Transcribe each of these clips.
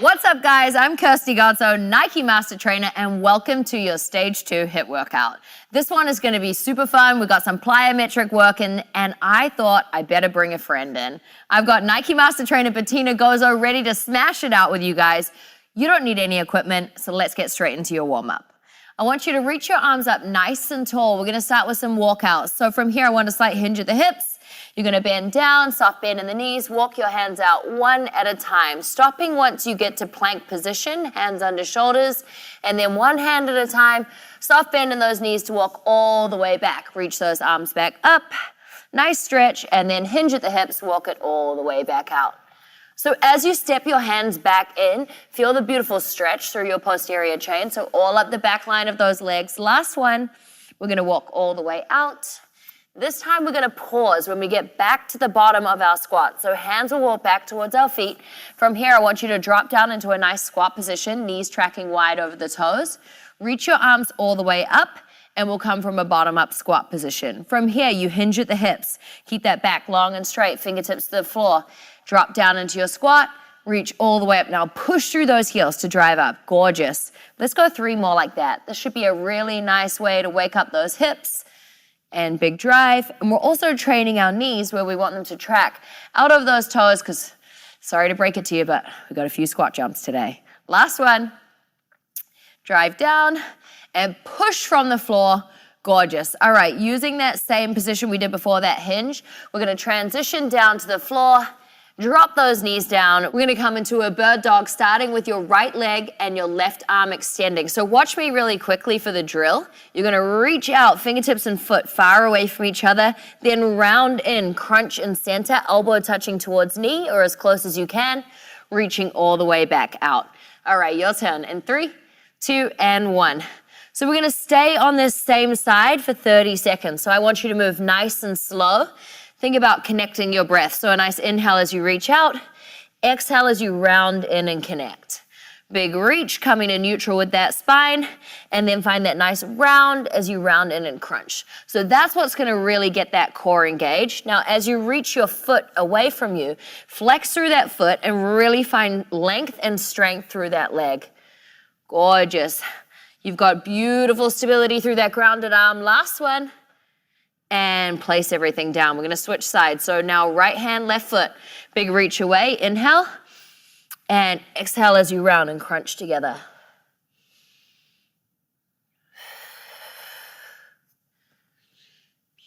What's up, guys? I'm Kirsty, Godso, Nike Master Trainer, and welcome to your Stage 2 HIIT workout. This one is going to be super fun. We've got some plyometric working, and I thought I better bring a friend in. I've got Nike Master Trainer Bettina Godso ready to smash it out with you guys. You don't need any equipment, so let's get straight into your warm-up. I want you to reach your arms up nice and tall. We're going to start with some walkouts. So from here, I want a slight hinge at the hips. You're going to bend down, soft bend in the knees, walk your hands out one at a time, stopping once you get to plank position, hands under shoulders, and then one hand at a time, soft bend in those knees to walk all the way back. Reach those arms back up, nice stretch, and then hinge at the hips, walk it all the way back out. So as you step your hands back in, feel the beautiful stretch through your posterior chain, so all up the back line of those legs. Last one, we're going to walk all the way out. This time we're going to pause when we get back to the bottom of our squat. So hands will walk back towards our feet. From here, I want you to drop down into a nice squat position, knees tracking wide over the toes. Reach your arms all the way up, and we'll come from a bottom-up squat position. From here, you hinge at the hips. Keep that back long and straight, fingertips to the floor. Drop down into your squat, reach all the way up. Now push through those heels to drive up. Gorgeous. Let's go 3 more like that. This should be a really nice way to wake up those hips. And big drive. And we're also training our knees where we want them to track out of those toes because, sorry to break it to you, but we've got a few squat jumps today. Last one. Drive down and push from the floor. Gorgeous. All right, using that same position we did before, that hinge, we're going to transition down to the floor. Drop those knees down. We're going to come into a bird dog, starting with your right leg and your left arm extending. So watch me really quickly for the drill. You're going to reach out, fingertips and foot far away from each other, then round in, crunch and center, elbow touching towards knee or as close as you can, reaching all the way back out. All right, your turn. In 3, 2, and 1. So we're going to stay on this same side for 30 seconds. So I want you to move nice and slow. Think about connecting your breath. So a nice inhale as you reach out, exhale as you round in and connect. Big reach, coming to neutral with that spine, and then find that nice round as you round in and crunch. So that's what's gonna really get that core engaged. Now, as you reach your foot away from you, flex through that foot and really find length and strength through that leg. Gorgeous. You've got beautiful stability through that grounded arm. Last one. And place everything down. We're going to switch sides. So now right hand, left foot. Big reach away. Inhale. And exhale as you round and crunch together.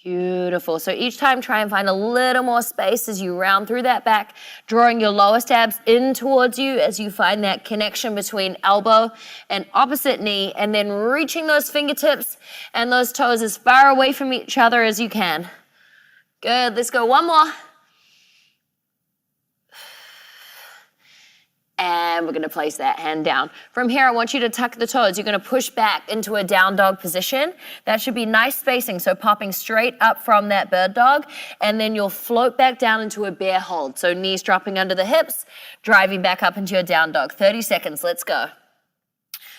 Beautiful. So each time try and find a little more space as you round through that back, drawing your lowest abs in towards you as you find that connection between elbow and opposite knee, and then reaching those fingertips and those toes as far away from each other as you can. Good. Let's go 1 more. And we're going to place that hand down. From here, I want you to tuck the toes. You're going to push back into a down dog position. That should be nice spacing, so popping straight up from that bird dog, and then you'll float back down into a bear hold. So knees dropping under the hips, driving back up into your down dog. 30 seconds, let's go.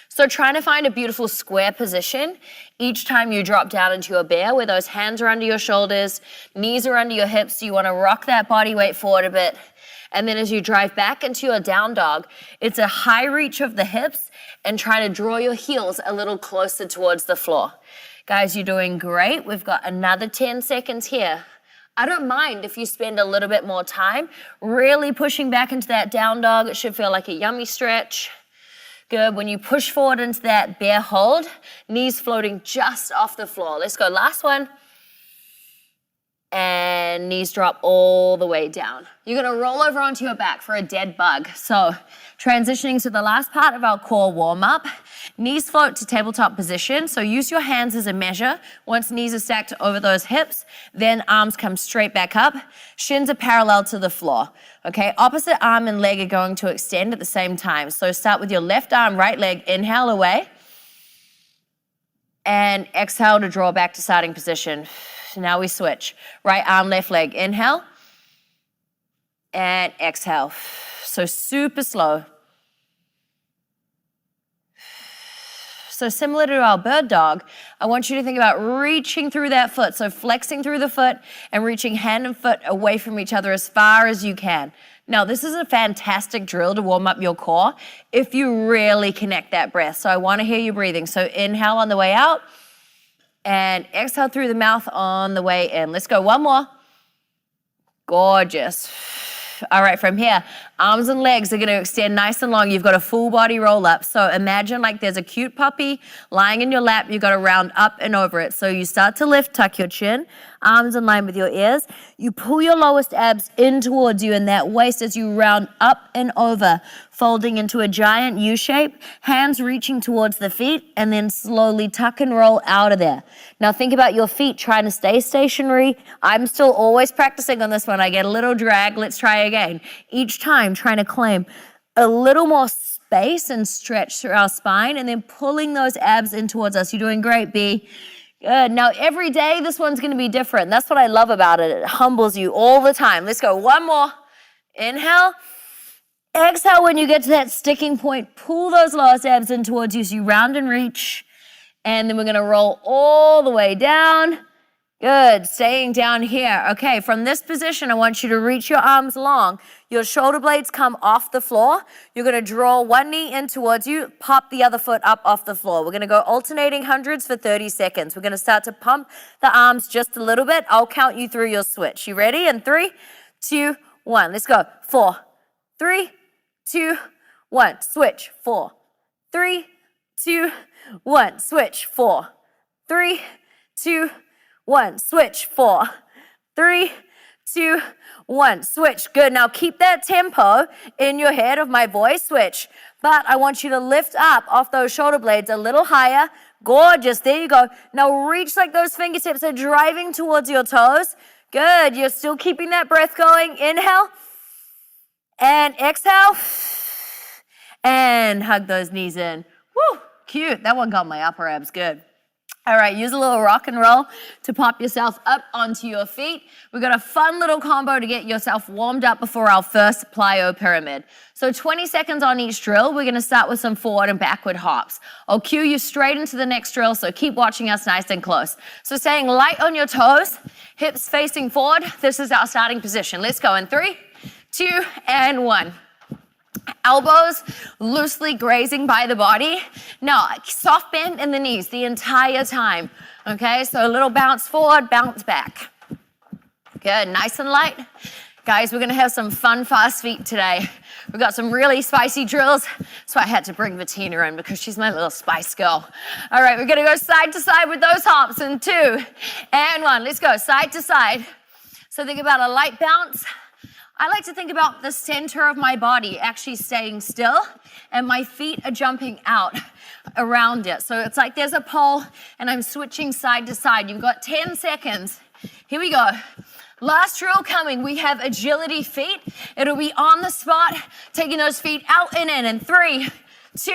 So trying to find a beautiful square position each time you drop down into your bear, where those hands are under your shoulders, knees are under your hips, so you want to rock that body weight forward a bit. And then as you drive back into your down dog, it's a high reach of the hips and try to draw your heels a little closer towards the floor. Guys, you're doing great. We've got another 10 seconds here. I don't mind if you spend a little bit more time really pushing back into that down dog. It should feel like a yummy stretch. Good. When you push forward into that bear hold, knees floating just off the floor. Let's go. Last one. And knees drop all the way down. You're going to roll over onto your back for a dead bug. So transitioning to the last part of our core warm-up, knees float to tabletop position. So use your hands as a measure. Once knees are stacked over those hips, then arms come straight back up. Shins are parallel to the floor. Okay, opposite arm and leg are going to extend at the same time. So start with your left arm, right leg, inhale away. And exhale to draw back to starting position. Now we switch. Right arm, left leg. Inhale. And exhale. So super slow. So similar to our bird dog, I want you to think about reaching through that foot. So flexing through the foot and reaching hand and foot away from each other as far as you can. Now, this is a fantastic drill to warm up your core if you really connect that breath. So I want to hear you breathing. So inhale on the way out and exhale through the mouth on the way in. Let's go, one more. Gorgeous. All right, from here, arms and legs are going to extend nice and long. You've got a full body roll up. So imagine like there's a cute puppy lying in your lap. You've got to round up and over it. So you start to lift, tuck your chin, arms in line with your ears. You pull your lowest abs in towards you and that waist as you round up and over, folding into a giant U shape, hands reaching towards the feet, and then slowly tuck and roll out of there. Now think about your feet trying to stay stationary. I'm still always practicing on this one. I get a little drag. Let's try again. Each time trying to claim a little more space and stretch through our spine and then pulling those abs in towards us. You're doing great, B. Good. Now every day this one's going to be different. That's what I love about it. It humbles you all the time. Let's go. One more. Inhale. Exhale when you get to that sticking point. Pull those lowest abs in towards you so you round and reach. And then we're going to roll all the way down. Good. Staying down here. Okay, from this position, I want you to reach your arms long. Your shoulder blades come off the floor. You're going to draw one knee in towards you, pop the other foot up off the floor. We're going to go alternating hundreds for 30 seconds. We're going to start to pump the arms just a little bit. I'll count you through your switch. You ready? In 3, 2, 1. Let's go. 4, 3, 2, 1. Switch. 4, 3, 2, 1. Switch. 4, 3, 2, 1. Switch. 4, 3, 2, 1. Switch. Good. Now keep that tempo in your head of my voice. Switch. But I want you to lift up off those shoulder blades a little higher. Gorgeous. There you go. Now reach like those fingertips are driving towards your toes. Good. You're still keeping that breath going. Inhale. And exhale. And hug those knees in. Woo. Cute. That one got my upper abs. Good. All right, use a little rock and roll to pop yourself up onto your feet. We've got a fun little combo to get yourself warmed up before our first plyo pyramid. So 20 seconds on each drill. We're going to start with some forward and backward hops. I'll cue you straight into the next drill, so keep watching us nice and close. So staying light on your toes, hips facing forward. This is our starting position. Let's go in 3, 2, and 1. Elbows loosely grazing by the body. Now, soft bend in the knees the entire time. Okay, so a little bounce forward, bounce back. Good, nice and light. Guys, we're gonna have some fun, fast feet today. We've got some really spicy drills, so I had to bring Bettina in because she's my little spice girl. All right, we're gonna go side to side with those hops in 2 and 1. Let's go side to side. So think about a light bounce. I like to think about the center of my body actually staying still and my feet are jumping out around it. So it's like there's a pole and I'm switching side to side. You've got 10 seconds. Here we go. Last drill coming. We have agility feet. It'll be on the spot, taking those feet out and in. 3, 2,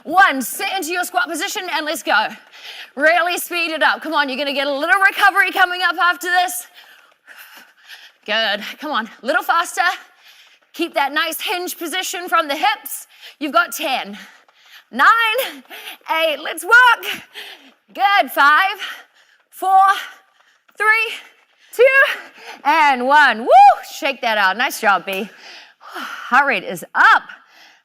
1. Sit into your squat position and let's go. Really speed it up. Come on, you're going to get a little recovery coming up after this. Good. Come on, a little faster. Keep that nice hinge position from the hips. You've got 10, 9, 8. Let's work. Good. 5, 4, 3, 2, and 1. Woo! Shake that out. Nice job, B. Heart rate is up.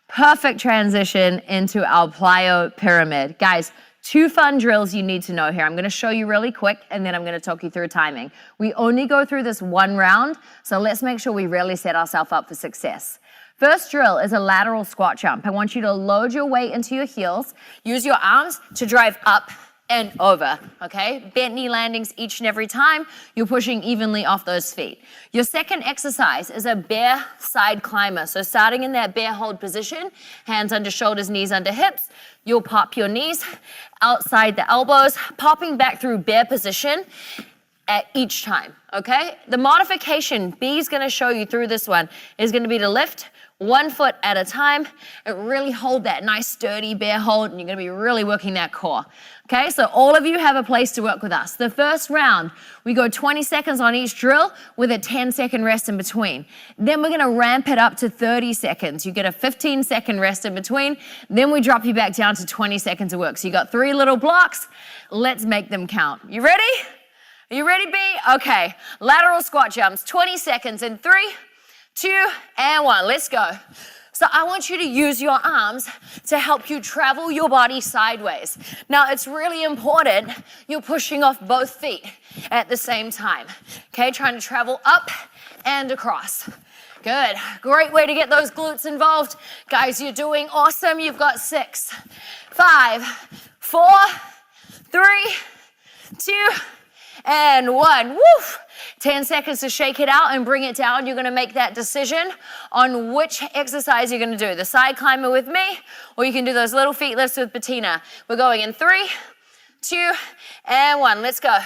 Perfect transition into our plyo pyramid. Guys, 2 fun drills you need to know here. I'm going to show you really quick, and then I'm going to talk you through timing. We only go through this 1 round, so let's make sure we really set ourselves up for success. First drill is a lateral squat jump. I want you to load your weight into your heels. Use your arms to drive up and over, okay? Bent knee landings each and every time. You're pushing evenly off those feet. Your second exercise is a bear side climber. So starting in that bear hold position, hands under shoulders, knees under hips. You'll pop your knees outside the elbows, popping back through bear position at each time, okay? The modification B's gonna show you through this one is gonna be to lift 1 foot at a time and really hold that nice sturdy bear hold, and you're gonna be really working that core. Okay, so all of you have a place to work with us. The first round, we go 20 seconds on each drill with a 10-second rest in between. Then we're gonna ramp it up to 30 seconds. You get a 15-second rest in between. Then we drop you back down to 20 seconds of work. So you got 3 little blocks. Let's make them count. You ready? Are you ready, B? Okay, lateral squat jumps, 20 seconds in 3, 2, and 1. Let's go. So I want you to use your arms to help you travel your body sideways. Now, it's really important you're pushing off both feet at the same time. Okay, trying to travel up and across. Good. Great way to get those glutes involved. Guys, you're doing awesome. You've got 6, 5, 4, 3, 2, and 1. Woo! 10 seconds to shake it out and bring it down. You're going to make that decision on which exercise you're going to do. The side climber with me, or you can do those little feet lifts with Bettina. We're going in 3, 2, and 1. Let's go.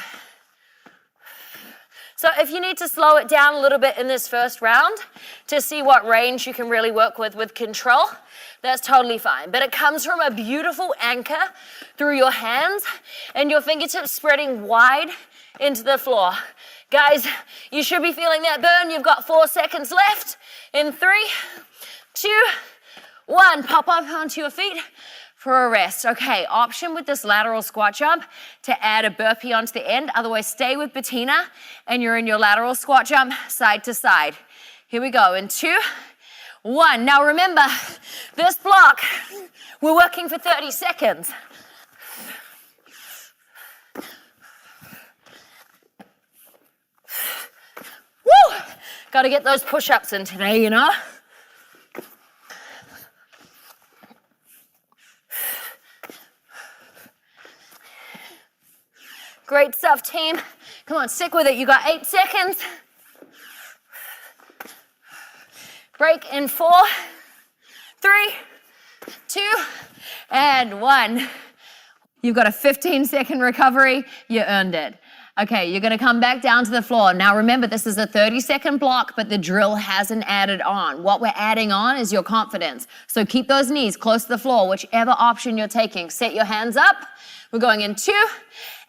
So if you need to slow it down a little bit in this first round to see what range you can really work with control, that's totally fine. But it comes from a beautiful anchor through your hands and your fingertips spreading wide into the floor. Guys, you should be feeling that burn. You've got 4 seconds left. In 3, 2, 1. Pop up onto your feet for a rest. Okay, option with this lateral squat jump to add a burpee onto the end. Otherwise, stay with Bettina and you're in your lateral squat jump side to side. Here we go. In 2, 1. Now remember, this block, we're working for 30 seconds. Woo! Got to get those push-ups in today, you know? Great stuff, team. Come on, stick with it. You got 8 seconds. Break in 4, 3, 2, and 1. You've got a 15-second recovery. You earned it. Okay, you're gonna come back down to the floor. Now remember, this is a 30-second block, but the drill hasn't added on. What we're adding on is your confidence. So keep those knees close to the floor, whichever option you're taking. Set your hands up. We're going in 2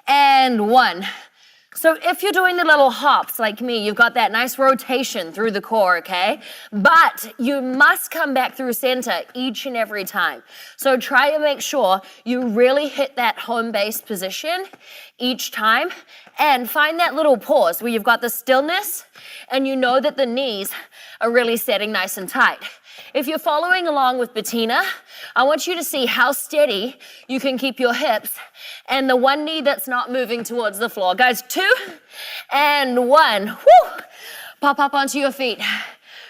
and 1. So if you're doing the little hops like me, you've got that nice rotation through the core, okay? But you must come back through center each and every time. So try to make sure you really hit that home-based position each time and find that little pause where you've got the stillness and you know that the knees are really setting nice and tight. If you're following along with Bettina, I want you to see how steady you can keep your hips and the one knee that's not moving towards the floor. Guys, 2 and 1. Woo! Pop up onto your feet.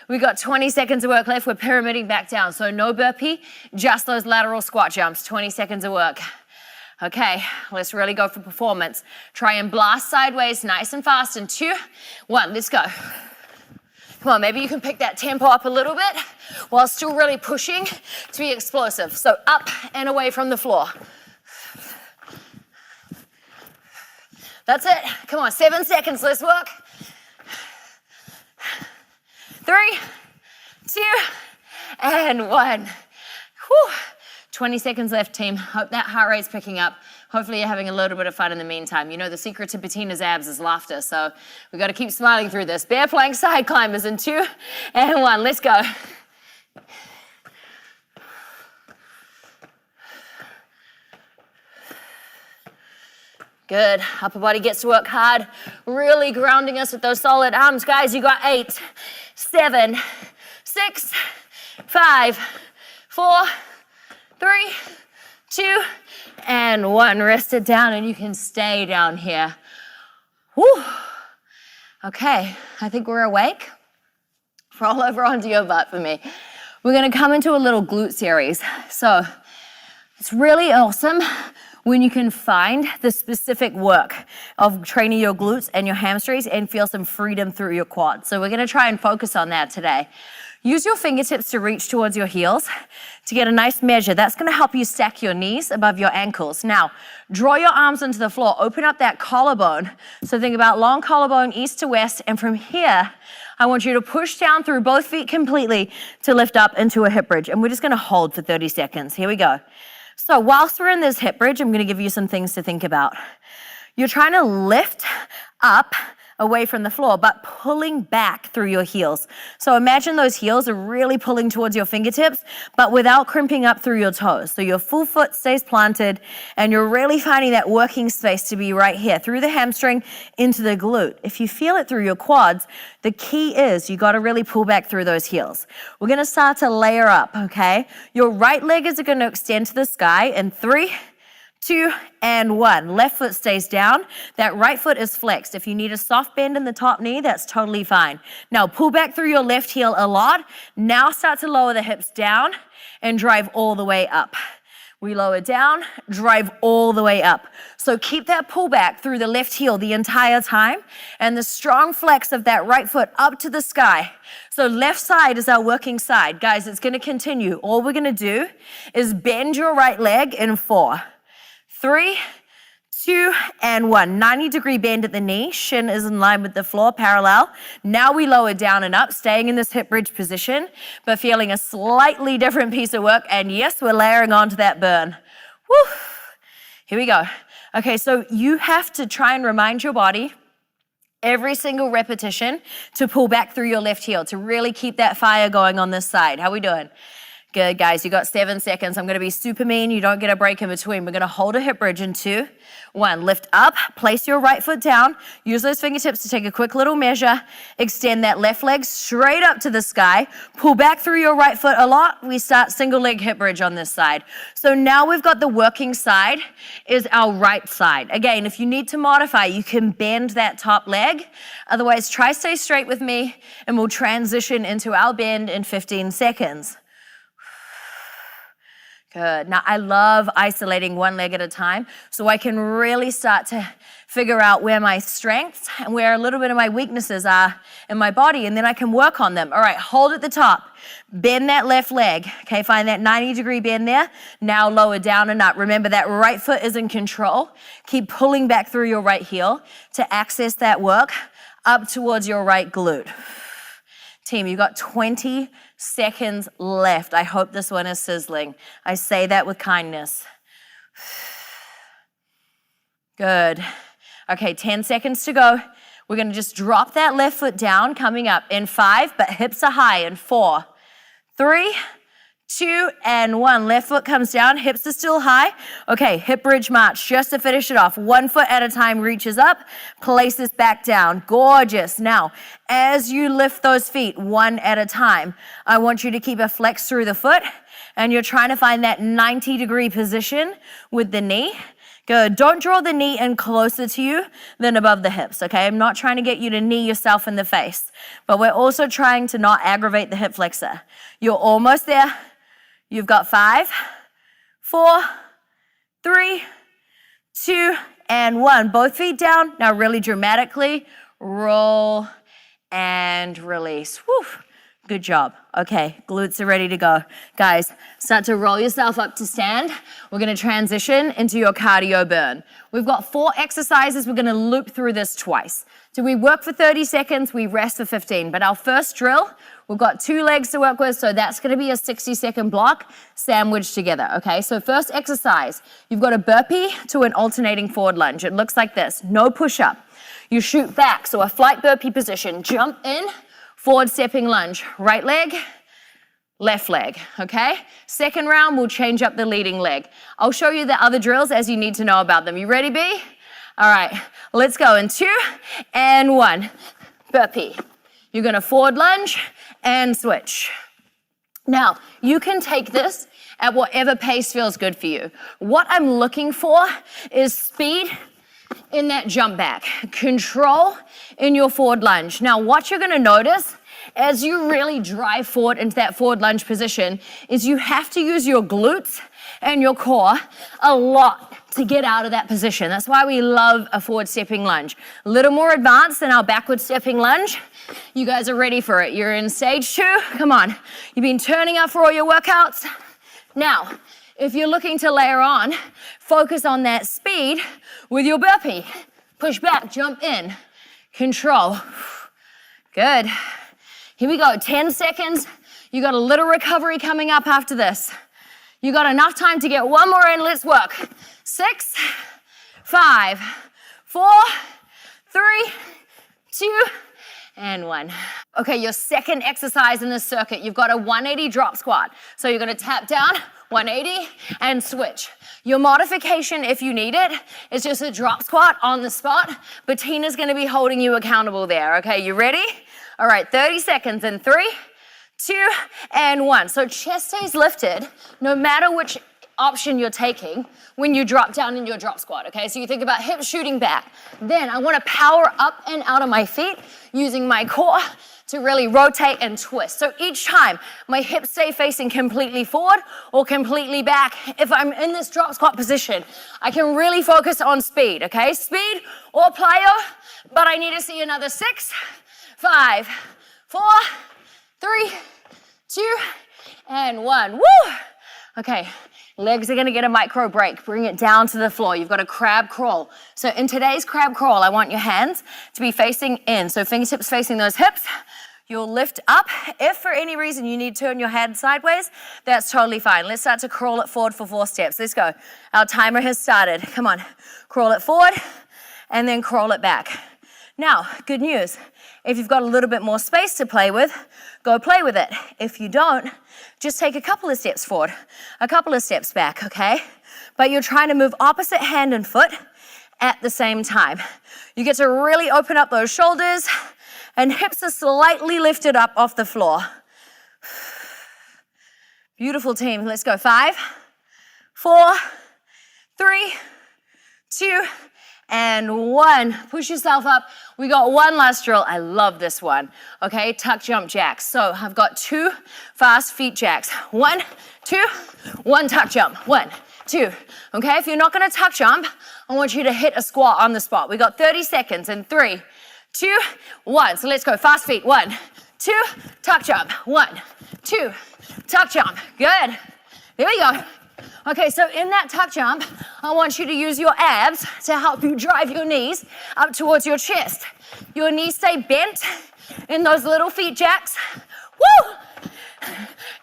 We got 20 seconds of work left. We're pyramiding back down. So no burpee, just those lateral squat jumps. 20 seconds of work. Okay, let's really go for performance. Try and blast sideways nice and fast in 2, 1. Let's go. Come on, maybe you can pick that tempo up a little bit while still really pushing to be explosive. So up and away from the floor. That's it. Come on, 7 seconds. Let's work. 3, 2, and 1. Whew. 20 seconds left, team. Hope that heart rate's picking up. Hopefully you're having a little bit of fun in the meantime. You know the secret to Bettina's abs is laughter, so we've got to keep smiling through this. Bear plank side climbers in 2 and 1. Let's go. Good. Upper body gets to work hard. Really grounding us with those solid arms. Guys, you got 8, 7, 6, 5, 4, 3, 2, and 1. Rest it down and you can stay down here. Woo. Okay, I think we're awake. Roll over onto your butt for me. We're gonna come into a little glute series. So it's really awesome when you can find the specific work of training your glutes and your hamstrings and feel some freedom through your quads. So we're gonna try and focus on that today. Use your fingertips to reach towards your heels to get a nice measure. That's gonna help you stack your knees above your ankles. Now, draw your arms into the floor, open up that collarbone. So think about long collarbone, east to west, and from here, I want you to push down through both feet completely to lift up into a hip bridge. And we're just gonna hold for 30 seconds. Here we go. So whilst we're in this hip bridge, I'm gonna give you some things to think about. You're trying to lift up away from the floor, but pulling back through your heels. So imagine those heels are really pulling towards your fingertips, but without crimping up through your toes. So your full foot stays planted, and you're really finding that working space to be right here, through the hamstring into the glute. If you feel it through your quads, the key is you got to really pull back through those heels. We're going to start to layer up, okay? Your right leg is going to extend to the sky in 3, 2, and 1. Left foot stays down. That right foot is flexed. If you need a soft bend in the top knee, that's totally fine. Now pull back through your left heel a lot. Now start to lower the hips down and drive all the way up. We lower down, drive all the way up. So keep that pull back through the left heel the entire time, and the strong flex of that right foot up to the sky. So left side is our working side. Guys, it's gonna continue. All we're gonna do is bend your right leg in 4, 3, 2, and 1. 90-degree bend at the knee. Shin is in line with the floor, parallel. Now we lower down and up, staying in this hip bridge position, but feeling a slightly different piece of work. And yes, we're layering onto that burn. Woo! Here we go. Okay, so you have to try and remind your body every single repetition to pull back through your left heel, to really keep that fire going on this side. How we doing? Good, guys, you got 7 seconds. I'm gonna be super mean. You don't get a break in between. We're gonna hold a hip bridge in 2, 1. Lift up, place your right foot down. Use those fingertips to take a quick little measure. Extend that left leg straight up to the sky. Pull back through your right foot a lot. We start single leg hip bridge on this side. So now we've got the working side is our right side. Again, if you need to modify, you can bend that top leg. Otherwise, try stay straight with me, and we'll transition into our bend in 15 seconds. Good. Now, I love isolating one leg at a time so I can really start to figure out where my strengths and where a little bit of my weaknesses are in my body, and then I can work on them. All right, hold at the top. Bend that left leg. Okay, find that 90-degree bend there. Now lower down and up. Remember, that right foot is in control. Keep pulling back through your right heel to access that work up towards your right glute. Team, you got 20 seconds left. I hope this one is sizzling. I say that with kindness. Good. Okay, 10 seconds to go. We're gonna just drop that left foot down, coming up in 5, but hips are high in 4, 3, 2, and 1. Left foot comes down, hips are still high. Okay, hip bridge march, just to finish it off. 1 foot at a time reaches up, places back down. Gorgeous. Now, as you lift those feet 1 at a time, I want you to keep a flex through the foot, and you're trying to find that 90-degree position with the knee. Good. Don't draw the knee in closer to you than above the hips, okay? I'm not trying to get you to knee yourself in the face, but we're also trying to not aggravate the hip flexor. You're almost there. You've got 5, 4, 3, 2, and 1. Both feet down. Now really dramatically roll and release. Woo. Good job. Okay, glutes are ready to go. Guys, start to roll yourself up to stand. We're gonna transition into your cardio burn. We've got 4 exercises. We're gonna loop through this twice. So we work for 30 seconds, we rest for 15. But our first drill, we've got 2 legs to work with, so that's gonna be a 60-second block sandwiched together, okay? So first exercise, you've got a burpee to an alternating forward lunge. It looks like this, no push-up. You shoot back, so a flight burpee position, jump in, forward stepping lunge, right leg, left leg, okay? Second round, we'll change up the leading leg. I'll show you the other drills as you need to know about them. You ready, B? All right, let's go in 2 and 1. Burpee. You're gonna forward lunge and switch. Now, you can take this at whatever pace feels good for you. What I'm looking for is speed in that jump back, control in your forward lunge. Now, what you're gonna notice as you really drive forward into that forward lunge position is you have to use your glutes and your core a lot to get out of that position. That's why we love a forward stepping lunge. A little more advanced than our backward stepping lunge. You guys are ready for it. You're in stage 2. Come on. You've been turning up for all your workouts. Now, if you're looking to layer on, focus on that speed with your burpee. Push back, jump in, control. Good. Here we go, 10 seconds. You got a little recovery coming up after this. You got enough time to get 1 more in, let's work. 6, 5, 4, 3, 2, and 1. Okay, your second exercise in this circuit, you've got a 180 drop squat. So you're gonna tap down, 180, and switch. Your modification, if you need it, is just a drop squat on the spot, but Tina's gonna be holding you accountable there, okay? You ready? All right, 30 seconds in 3, 2, and 1. So chest stays lifted, no matter which option you're taking when you drop down in your drop squat, okay? So you think about hips shooting back. Then I wanna power up and out of my feet using my core to really rotate and twist. So each time my hips stay facing completely forward or completely back, if I'm in this drop squat position, I can really focus on speed, okay? Speed or plyo, but I need to see another 6, 5, 4, 3, 2, and 1. Woo! Okay, legs are gonna get a micro break. Bring it down to the floor. You've got a crab crawl. So in today's crab crawl, I want your hands to be facing in. So fingertips facing those hips. You'll lift up. If for any reason you need to turn your head sideways, that's totally fine. Let's start to crawl it forward for 4 steps. Let's go. Our timer has started. Come on. Crawl it forward and then crawl it back. Now, good news. If you've got a little bit more space to play with, go play with it. If you don't, just take a couple of steps forward, a couple of steps back, okay? But you're trying to move opposite hand and foot at the same time. You get to really open up those shoulders and hips are slightly lifted up off the floor. Beautiful team. Let's go. 5, 4, 3, 2, and 1. Push yourself up. We got one last drill. I love this one. Okay, tuck jump jacks. So I've got 2 fast feet jacks. 1, 2, 1 tuck jump. 1, 2. Okay, if you're not gonna tuck jump, I want you to hit a squat on the spot. We got 30 seconds in 3, 2, 1. So let's go. Fast feet. 1, 2, tuck jump. 1, 2, tuck jump. Good. Here we go. Okay, so in that tuck jump, I want you to use your abs to help you drive your knees up towards your chest. Your knees stay bent in those little feet jacks. Woo!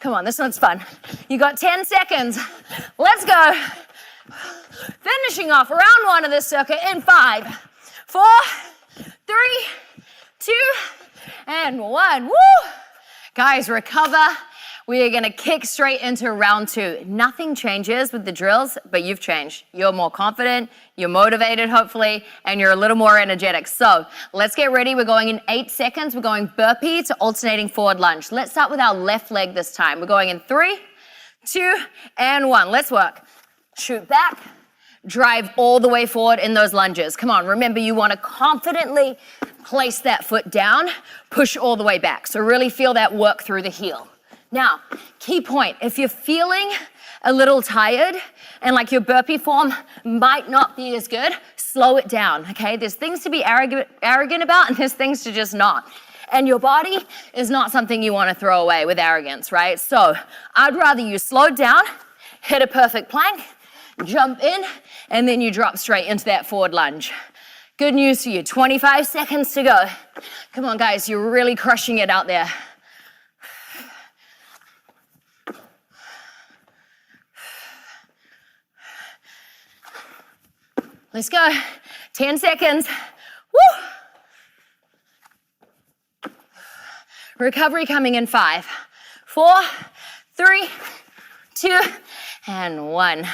Come on, this one's fun. You got 10 seconds. Let's go. Finishing off round 1 of this circuit in 5, 4, 3, 2, and 1. Woo! Guys, recover. We are gonna kick straight into round 2. Nothing changes with the drills, but you've changed. You're more confident, you're motivated hopefully, and you're a little more energetic. So let's get ready. We're going in 8 seconds. We're going burpee to alternating forward lunge. Let's start with our left leg this time. We're going in 3, 2, and 1. Let's work. Shoot back, drive all the way forward in those lunges. Come on, remember you wanna confidently place that foot down, push all the way back. So really feel that work through the heel. Now, key point, if you're feeling a little tired and like your burpee form might not be as good, slow it down, okay? There's things to be arrogant about and there's things to just not. And your body is not something you want to throw away with arrogance, right? So I'd rather you slow down, hit a perfect plank, jump in, and then you drop straight into that forward lunge. Good news for you, 25 seconds to go. Come on, guys, you're really crushing it out there. Let's go. 10 seconds. Woo! Recovery coming in 5, 4, 3, 2, and 1.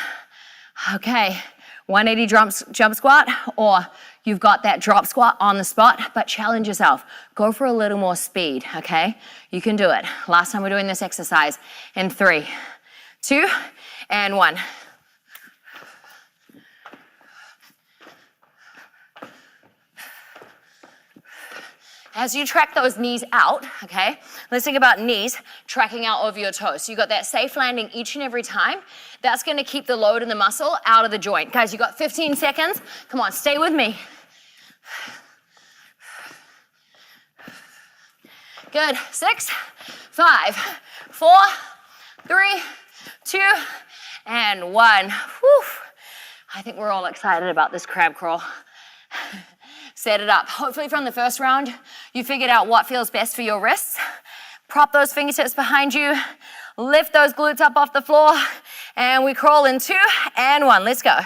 Okay, 180 jump squat, or you've got that drop squat on the spot, but challenge yourself. Go for a little more speed, okay? You can do it. Last time we're doing this exercise in 3, 2, and 1. As you track those knees out, okay, let's think about knees tracking out over your toes. So you got that safe landing each and every time. That's gonna keep the load in the muscle out of the joint. Guys, you got 15 seconds. Come on, stay with me. Good, 6, 5, 4, 3, 2, and 1. Whew. I think we're all excited about this crab crawl. Set it up. Hopefully from the first round, you figured out what feels best for your wrists. Prop those fingertips behind you. Lift those glutes up off the floor. And we crawl in 2 and 1. Let's go.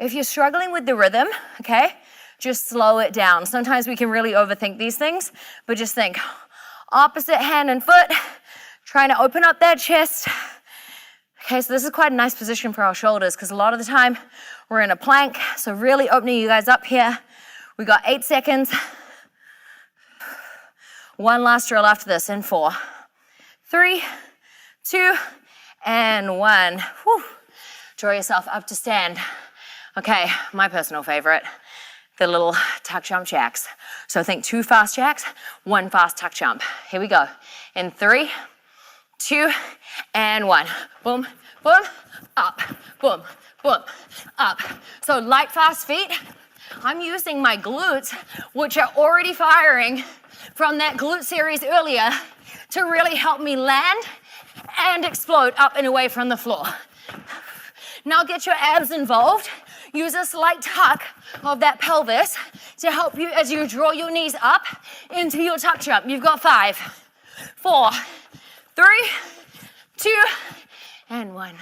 If you're struggling with the rhythm, okay, just slow it down. Sometimes we can really overthink these things, but just think opposite hand and foot, trying to open up that chest. Okay, so this is quite a nice position for our shoulders because a lot of the time we're in a plank, so really opening you guys up here. We got 8 seconds. One last drill after this in 4, 3, 2, and 1. Whew. Draw yourself up to stand. Okay, my personal favorite, the little tuck jump jacks. So think 2 fast jacks, 1 fast tuck jump. Here we go. In 3, 2, and 1. Boom, boom, up, boom, boom, up. So light, fast feet. I'm using my glutes, which are already firing from that glute series earlier, to really help me land and explode up and away from the floor. Now get your abs involved. Use a slight tuck of that pelvis to help you as you draw your knees up into your tuck jump. You've got 5, 4, 3, 2, and 1.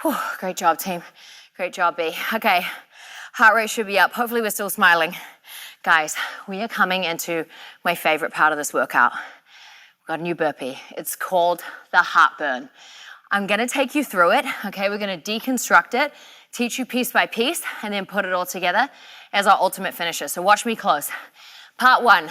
Whew, great job, team. Great job, B. Okay, heart rate should be up. Hopefully we're still smiling. Guys, we are coming into my favorite part of this workout. We've got a new burpee. It's called the Heartburn. I'm gonna take you through it, okay? We're gonna deconstruct it, teach you piece by piece, and then put it all together as our ultimate finisher. So watch me close. Part 1,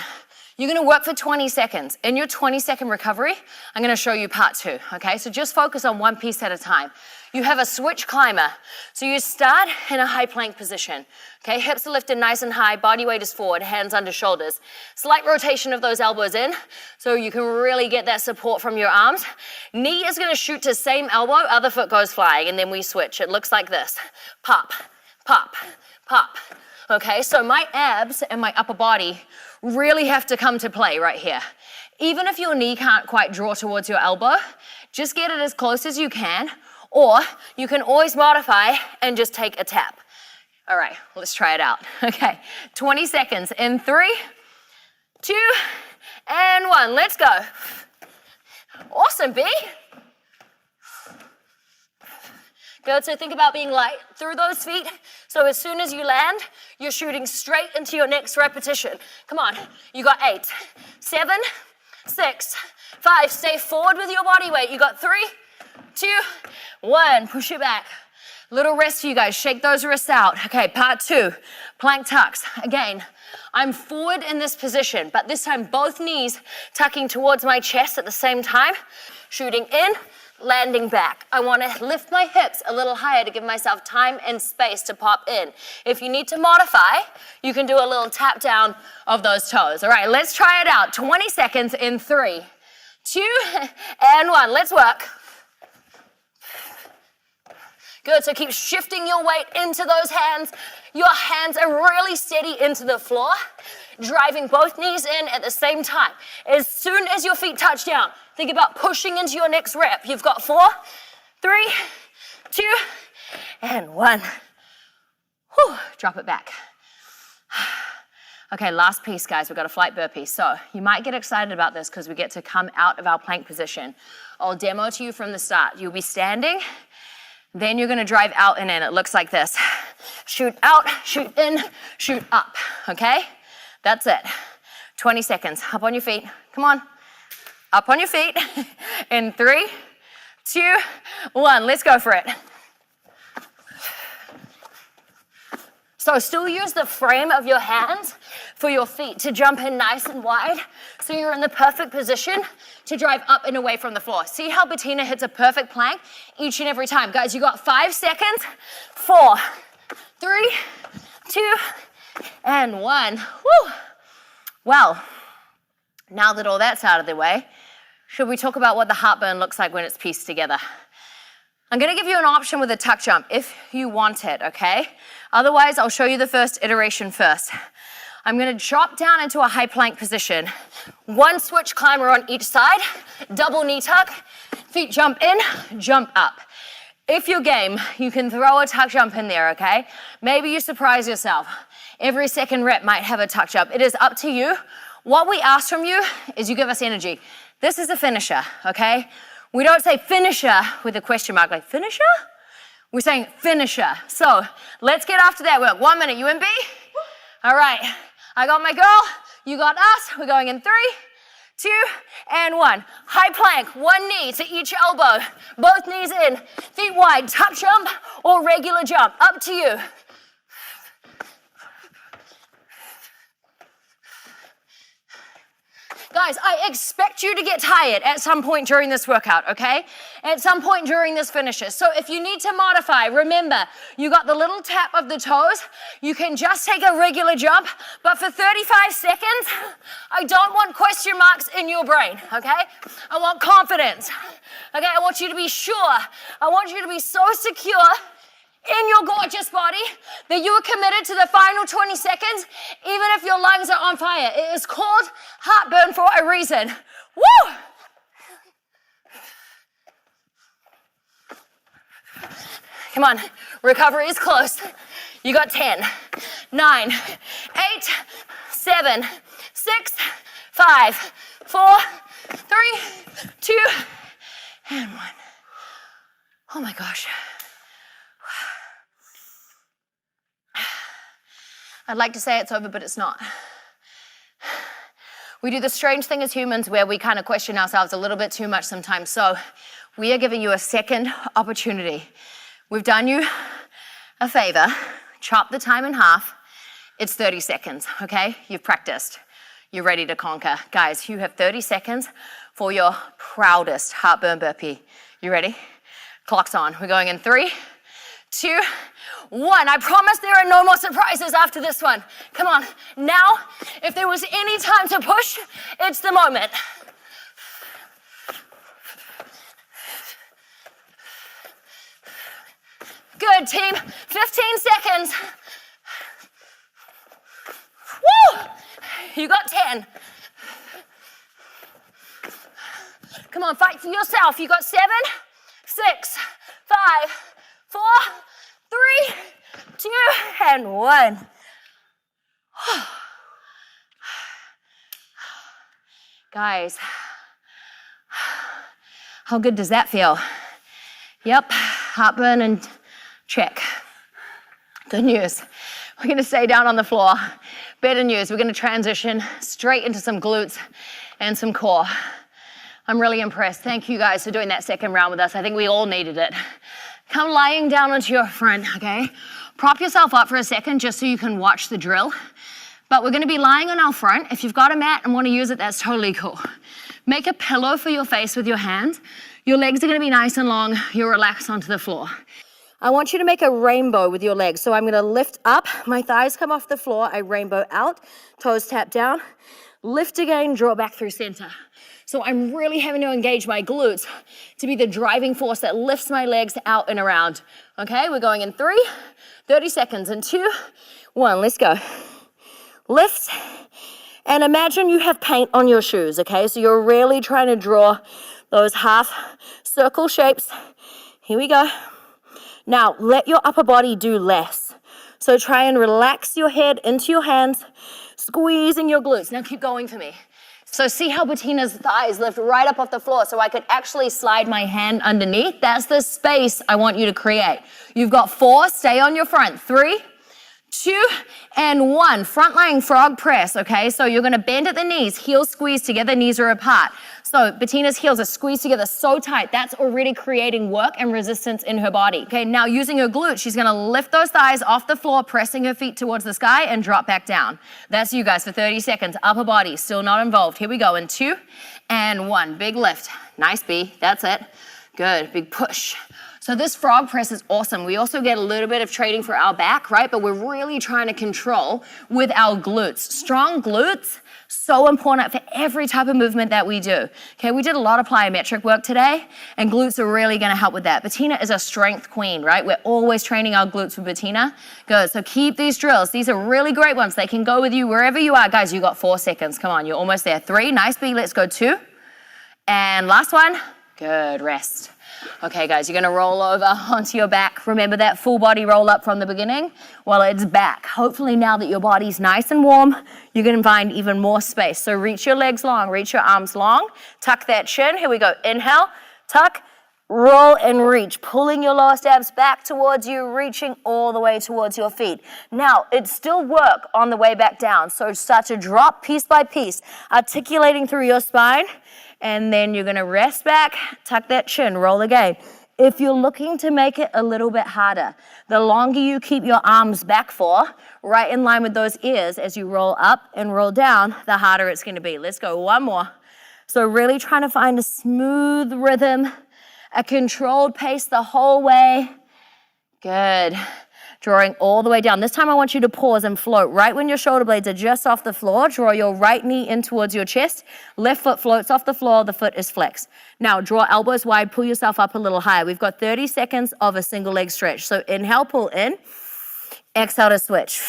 you're gonna work for 20 seconds. In your 20-second recovery, I'm gonna show you part 2, okay? So just focus on one piece at a time. You have a switch climber. So you start in a high plank position, okay? Hips are lifted nice and high, body weight is forward, hands under shoulders. Slight rotation of those elbows in, so you can really get that support from your arms. Knee is gonna shoot to same elbow, other foot goes flying, and then we switch. It looks like this. Pop, pop, pop. Okay, so my abs and my upper body really have to come to play right here. Even if your knee can't quite draw towards your elbow, just get it as close as you can, or you can always modify and just take a tap. All right, let's try it out. Okay, 20 seconds in 3, 2, and 1. Let's go. Awesome, B. Good, so think about being light through those feet. So as soon as you land, you're shooting straight into your next repetition. Come on, you got 8, 7, 6, 5. Stay forward with your body weight. You got 3, 2, 1. Push it back. Little rest for you guys. Shake those wrists out. Okay, part 2, plank tucks. Again, I'm forward in this position, but this time both knees tucking towards my chest at the same time. Shooting in, landing back. I want to lift my hips a little higher to give myself time and space to pop in. If you need to modify, you can do a little tap down of those toes. All right, let's try it out. 20 seconds in 3, 2, and 1. Let's work. Good, so keep shifting your weight into those hands. Your hands are really steady into the floor, driving both knees in at the same time. As soon as your feet touch down, think about pushing into your next rep. You've got 4, 3, 2, and 1. Whew, drop it back. Okay, last piece, guys. We've got a flight burpee. So you might get excited about this because we get to come out of our plank position. I'll demo to you from the start. You'll be standing. Then you're gonna drive out and in. It looks like this. Shoot out, shoot in, shoot up, okay? That's it. 20 seconds. Up on your feet. Come on. Up on your feet. In 3, 2, 1. Let's go for it. So still use the frame of your hands for your feet to jump in nice and wide so you're in the perfect position to drive up and away from the floor. See how Bettina hits a perfect plank each and every time. Guys, you got 5 seconds. 4, 3, 2, and 1. Woo. Well, now that all that's out of the way, should we talk about what the heartburn looks like when it's pieced together? I'm gonna give you an option with a tuck jump if you want it, okay? Otherwise, I'll show you the first iteration first. I'm gonna drop down into a high plank position. 1 switch climber on each side, double knee tuck, feet jump in, jump up. If you're game, you can throw a tuck jump in there, okay? Maybe you surprise yourself. Every second rep might have a tuck jump. It is up to you. What we ask from you is you give us energy. This is a finisher, okay? We don't say finisher with a question mark, like finisher? We're saying finisher. So let's get after that work. 1 minute, you and B? All right, I got my girl, you got us. We're going in 3, 2, and 1. High plank, one knee to each elbow. Both knees in, feet wide, tuck jump or regular jump, up to you. Guys, I expect you to get tired at some point during this workout, okay? At some point during this finisher. So if you need to modify, remember, you got the little tap of the toes. You can just take a regular jump, but for 35 seconds, I don't want question marks in your brain, okay? I want confidence, okay? I want you to be sure. I want you to be so secure in your gorgeous body that you are committed to the final 20 seconds, even if your lungs are on fire. It is called heartburn for a reason. Woo! Come on, recovery is close. You got 10, 9, 8, 7, 6, 5, 4, 3, 2, and 1. Oh my gosh. I'd like to say it's over, but it's not. We do the strange thing as humans where we kind of question ourselves a little bit too much sometimes. So we are giving you a second opportunity. We've done you a favor, chop the time in half. It's 30 seconds, okay? You've practiced. You're ready to conquer. Guys, you have 30 seconds for your proudest heartburn burpee. You ready? Clock's on. We're going in 3, 2, 1. I promise there are no more surprises after this one. Come on. Now, if there was any time to push, it's the moment. Good, team. 15 seconds. Woo! You got 10. Come on, fight for yourself. You got 7, 6, 5, 4, 3, 2, and 1. Guys, how good does that feel? Yep, heartburn and check. Good news. We're going to stay down on the floor. Better news, we're going to transition straight into some glutes and some core. I'm really impressed. Thank you guys for doing that second round with us. I think we all needed it. Come lying down onto your front, okay? Prop yourself up for a second just so you can watch the drill. But we're gonna be lying on our front. If you've got a mat and wanna use it, that's totally cool. Make a pillow for your face with your hands. Your legs are gonna be nice and long. You'll relax onto the floor. I want you to make a rainbow with your legs. So I'm gonna lift up, my thighs come off the floor, I rainbow out, toes tap down, lift again, draw back through center. So I'm really having to engage my glutes to be the driving force that lifts my legs out and around. Okay, we're going in 3, 30 seconds, and 2, 1, let's go. Lift, and imagine you have paint on your shoes, okay? So you're really trying to draw those half circle shapes. Here we go. Now, let your upper body do less. So try and relax your head into your hands, squeezing your glutes. Now keep going for me. So see how Bettina's thighs lift right up off the floor so I could actually slide my hand underneath? That's the space I want you to create. You've got 4, stay on your front. 3, 2, and 1. Front lying frog press, okay? So you're gonna bend at the knees, heels squeeze together, knees are apart. So Bettina's heels are squeezed together so tight, that's already creating work and resistance in her body. Okay, now using her glutes, she's gonna lift those thighs off the floor, pressing her feet towards the sky and drop back down. That's you guys for 30 seconds. Upper body, still not involved. Here we go in 2 and 1. Big lift. Nice, B, that's it. Good, big push. So this frog press is awesome. We also get a little bit of training for our back, right? But we're really trying to control with our glutes. Strong glutes, so important for every type of movement that we do. Okay, we did a lot of plyometric work today, and glutes are really gonna help with that. Bettina is a strength queen, right? We're always training our glutes with Bettina. Good, so keep these drills. These are really great ones. They can go with you wherever you are. Guys, you got 4 seconds. Come on, you're almost there. 3, nice B, let's go 2. And last one, good, rest. Okay, guys, you're gonna roll over onto your back. Remember that full body roll up from the beginning? Well, it's back. Hopefully now that your body's nice and warm, you're gonna find even more space. So reach your legs long, reach your arms long, tuck that chin. Here we go, inhale, tuck, roll and reach, pulling your lower abs back towards you, reaching all the way towards your feet. Now, it's still work on the way back down, so start to drop piece by piece, articulating through your spine, and then you're gonna rest back, tuck that chin, roll again. If you're looking to make it a little bit harder, the longer you keep your arms back for, right in line with those ears as you roll up and roll down, the harder it's gonna be. Let's go, one more. So really trying to find a smooth rhythm, a controlled pace the whole way. Good. Drawing all the way down. This time I want you to pause and float. Right when your shoulder blades are just off the floor, draw your right knee in towards your chest. Left foot floats off the floor, the foot is flexed. Now draw elbows wide, pull yourself up a little higher. We've got 30 seconds of a single leg stretch. So inhale, pull in. Exhale to switch.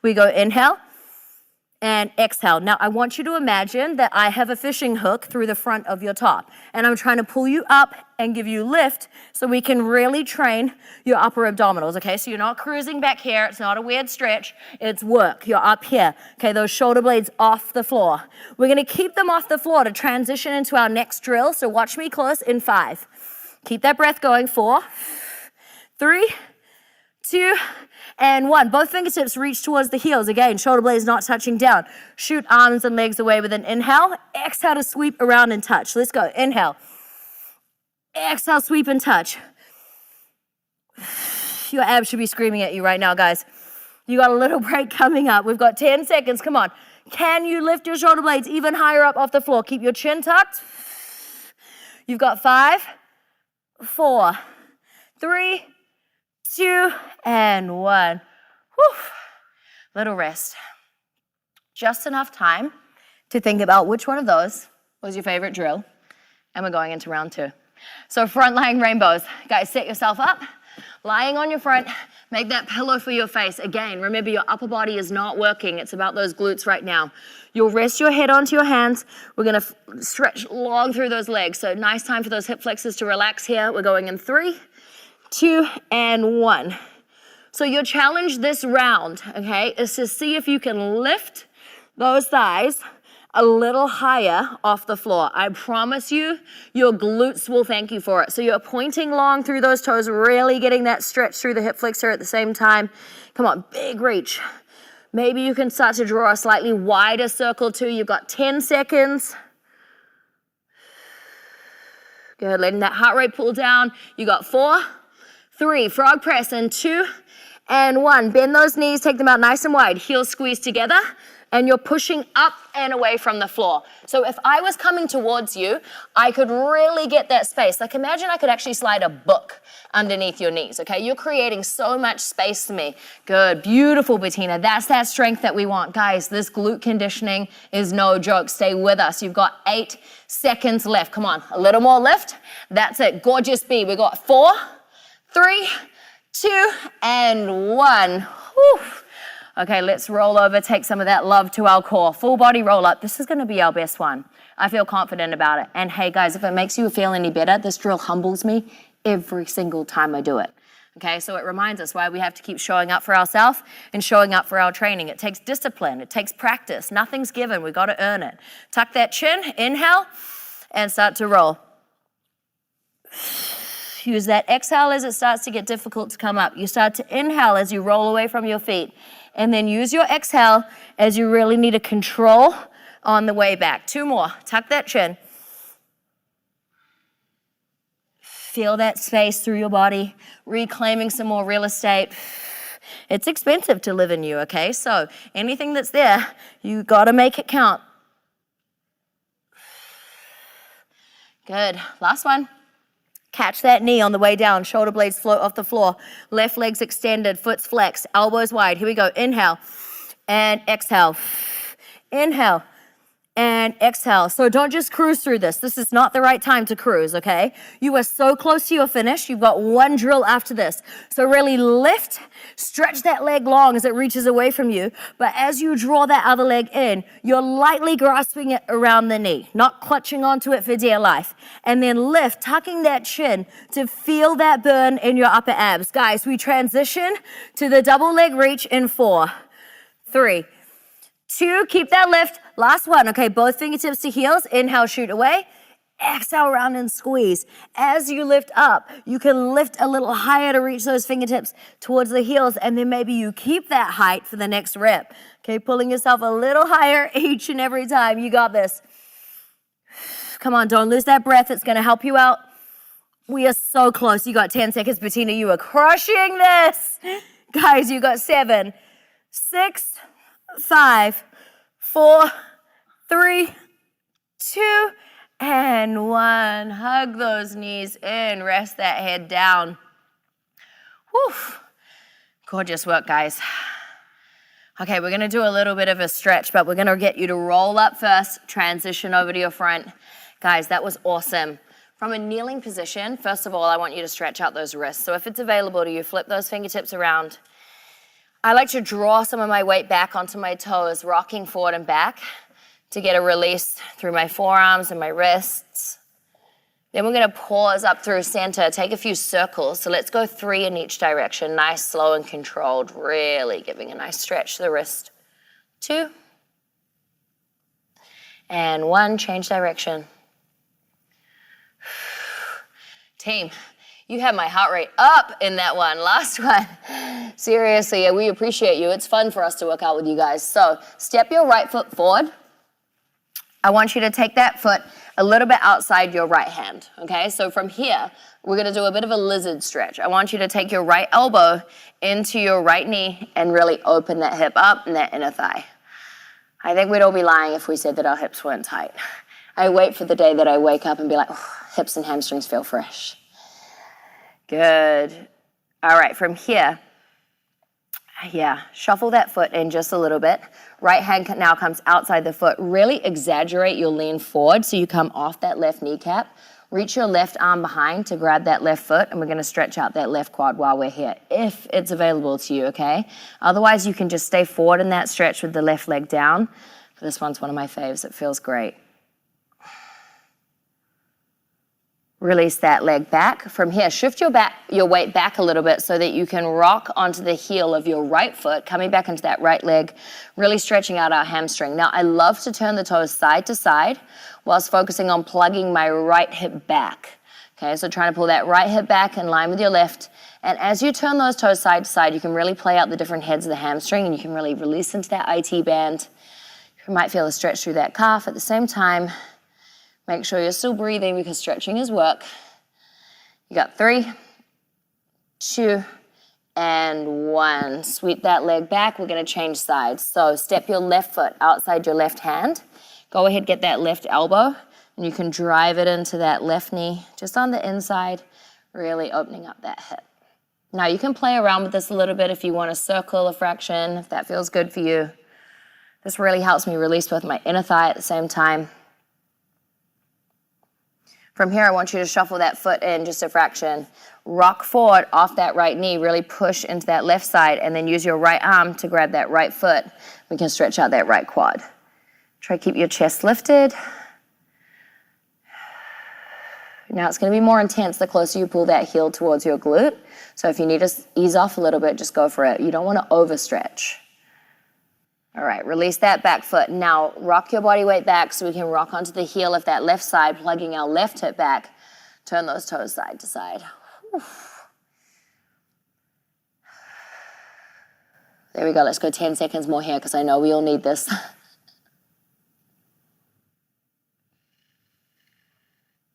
We go inhale and exhale. Now I want you to imagine that I have a fishing hook through the front of your top, and I'm trying to pull you up and give you lift so we can really train your upper abdominals, okay? So you're not cruising back here. It's not a weird stretch. It's work. You're up here, okay? Those shoulder blades off the floor. We're gonna keep them off the floor to transition into our next drill, so watch me close in 5. Keep that breath going. 4, 3, 2, and 1. Both fingertips reach towards the heels. Again, shoulder blades not touching down. Shoot arms and legs away with an inhale. Exhale to sweep around and touch. Let's go. Inhale. Exhale, sweep and touch. Your abs should be screaming at you right now, guys. You got a little break coming up. We've got 10 seconds. Come on. Can you lift your shoulder blades even higher up off the floor? Keep your chin tucked. You've got 5, 4, 3, 2, and 1. Whew. Little rest. Just enough time to think about which one of those was your favorite drill. And we're going into round 2. So front lying rainbows. Guys, set yourself up. Lying on your front, make that pillow for your face. Again, remember your upper body is not working. It's about those glutes right now. You'll rest your head onto your hands. We're gonna stretch long through those legs. So nice time for those hip flexors to relax here. We're going in 3, 2, and 1. So your challenge this round, okay, is to see if you can lift those thighs a little higher off the floor. I promise you, your glutes will thank you for it. So you're pointing long through those toes, really getting that stretch through the hip flexor at the same time. Come on, big reach. Maybe you can start to draw a slightly wider circle too. You've got 10 seconds. Good, letting that heart rate pull down. You got 4, 3, frog press, and 2, and 1. Bend those knees, take them out nice and wide. Heels squeeze together, and you're pushing up and away from the floor. So if I was coming towards you, I could really get that space. Like imagine I could actually slide a book underneath your knees, okay? You're creating so much space for me. Good, beautiful, Bettina. That's that strength that we want. Guys, this glute conditioning is no joke. Stay with us. You've got 8 seconds left. Come on, a little more lift. That's it, gorgeous B. We got 4, 3, 2, and 1. Whew. Okay, let's roll over, take some of that love to our core. Full body roll up. This is gonna be our best one. I feel confident about it. And hey guys, if it makes you feel any better, this drill humbles me every single time I do it. Okay, so it reminds us why we have to keep showing up for ourselves and showing up for our training. It takes discipline, it takes practice. Nothing's given, we gotta earn it. Tuck that chin, inhale, and start to roll. Use that exhale as it starts to get difficult to come up. You start to inhale as you roll away from your feet. And then use your exhale as you really need a control on the way back. 2 more. Tuck that chin. Feel that space through your body, reclaiming some more real estate. It's expensive to live in you, okay? So anything that's there, you gotta make it count. Good. Last one. Catch that knee on the way down. Shoulder blades float off the floor. Left leg's extended, foot's flexed, elbows wide. Here we go. Inhale and exhale. Inhale and exhale. So don't just cruise through this. This is not the right time to cruise, okay? You are so close to your finish. You've got 1 drill after this. So really lift, stretch that leg long as it reaches away from you. But as you draw that other leg in, you're lightly grasping it around the knee, not clutching onto it for dear life. And then lift, tucking that chin to feel that burn in your upper abs. Guys, we transition to the double leg reach in 4, 3, 2, keep that lift. Last one, okay, both fingertips to heels. Inhale, shoot away. exhale, round and squeeze. As you lift up, you can lift a little higher to reach those fingertips towards the heels, and then maybe you keep that height for the next rep. Okay, pulling yourself a little higher each and every time. You got this. Come on, don't lose that breath. It's gonna help you out. We are so close. You got 10 seconds. Bettina, you are crushing this. Guys, you got 7, 6, 5, 4, 3, 2, and 1. Hug those knees in. Rest that head down. Whew. Gorgeous work, guys. Okay, we're gonna do a little bit of a stretch, but we're gonna get you to roll up first, transition over to your front. Guys, that was awesome. From a kneeling position, first of all, I want you to stretch out those wrists. So if it's available to you, flip those fingertips around. I like to draw some of my weight back onto my toes, rocking forward and back to get a release through my forearms and my wrists. Then we're gonna pause up through center, take a few circles. So let's go 3 in each direction, nice, slow, and controlled, really giving a nice stretch to the wrist. 2, and 1, change direction. Team, you had my heart rate up in that one, last one. Seriously, we appreciate you. It's fun for us to work out with you guys. So step your right foot forward. I want you to take that foot a little bit outside your right hand, okay? So from here, we're gonna do a bit of a lizard stretch. I want you to take your right elbow into your right knee and really open that hip up and that inner thigh. I think we'd all be lying if we said that our hips weren't tight. I wait for the day that I wake up and be like, oh, hips and hamstrings feel fresh. Good. All right, from here, shuffle that foot in just a little bit. Right hand now comes outside the foot. Really exaggerate your lean forward so you come off that left kneecap. Reach your left arm behind to grab that left foot, and we're gonna stretch out that left quad while we're here, if it's available to you, okay? Otherwise, you can just stay forward in that stretch with the left leg down. This one's one of my faves. It feels great. Release that leg back. From here, shift your weight back a little bit so that you can rock onto the heel of your right foot, coming back into that right leg, really stretching out our hamstring. Now, I love to turn the toes side to side whilst focusing on plugging my right hip back. Okay, so trying to pull that right hip back in line with your left. And as you turn those toes side to side, you can really play out the different heads of the hamstring, and you can really release into that IT band. You might feel a stretch through that calf at the same time. Make sure you're still breathing because stretching is work. You got 3, 2, and 1. Sweep that leg back. We're gonna change sides. So step your left foot outside your left hand. Go ahead, get that left elbow, and you can drive it into that left knee, just on the inside, really opening up that hip. Now you can play around with this a little bit if you want to circle a fraction, if that feels good for you. This really helps me release both my inner thigh at the same time. From here, I want you to shuffle that foot in just a fraction. Rock forward off that right knee, really push into that left side, and then use your right arm to grab that right foot. We can stretch out that right quad. Try to keep your chest lifted. Now it's gonna be more intense the closer you pull that heel towards your glute. So if you need to ease off a little bit, just go for it. You don't wanna overstretch. All right, release that back foot. Now, rock your body weight back so we can rock onto the heel of that left side, plugging our left hip back. Turn those toes side to side. Whew. There we go, let's go 10 seconds more here because I know we all need this.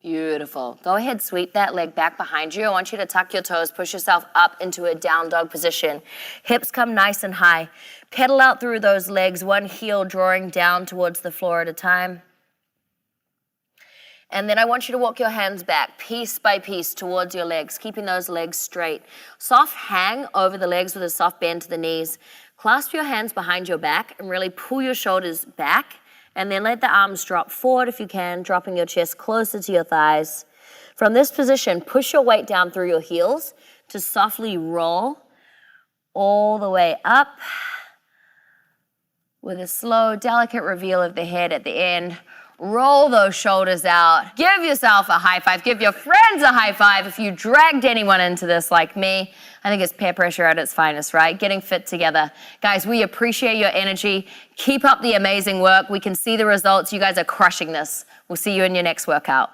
Beautiful. Go ahead, sweep that leg back behind you. I want you to tuck your toes, push yourself up into a down dog position. Hips come nice and high. Pedal out through those legs, one heel drawing down towards the floor at a time. And then I want you to walk your hands back, piece by piece, towards your legs, keeping those legs straight. Soft hang over the legs with a soft bend to the knees. Clasp your hands behind your back and really pull your shoulders back. And then let the arms drop forward if you can, dropping your chest closer to your thighs. From this position, push your weight down through your heels to softly roll all the way up with a slow, delicate reveal of the head at the end. Roll those shoulders out. Give yourself a high five. Give your friends a high five if you dragged anyone into this like me. I think it's peer pressure at its finest, right? Getting fit together. Guys, we appreciate your energy. Keep up the amazing work. We can see the results. You guys are crushing this. We'll see you in your next workout.